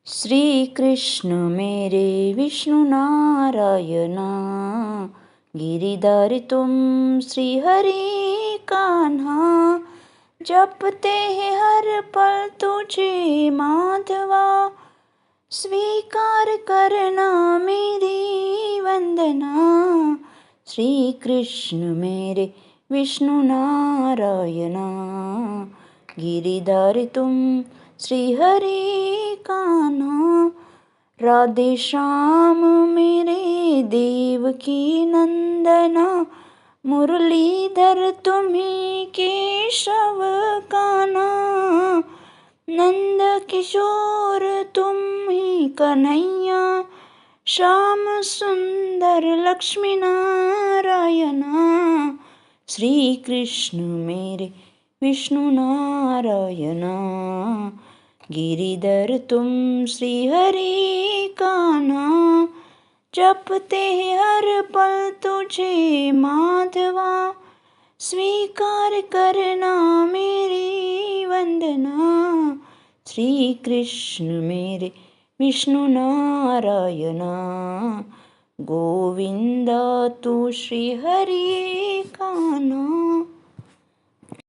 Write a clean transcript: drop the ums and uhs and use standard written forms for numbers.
श्री कृष्ण मेरे विष्णु नारायणा, गिरिधर तुम श्री हरि कान्हा। जपते हैं हर पल तुझे माधवा, स्वीकार करना मेरी वंदना। श्री कृष्ण मेरे विष्णु नारायणा, गिरिधर तुम श्री हरि कान्हा। राधे श्याम मेरे देवकी नंदना, मुरलीधर तुम्ही केशव कान्हा। नंद किशोर तुम ही कन्हैया, श्याम सुंदर लक्ष्मी नारायणा। श्री कृष्ण मेरे विष्णु नारायणा, गिरिधर तुम श्री हरि कान्हा। जपते हर पल तुझे माधवा, स्वीकार करना मेरी वंदना। श्री कृष्ण मेरे विष्णु नारायणा, गोविंदा तू श्री हरि कान्हा।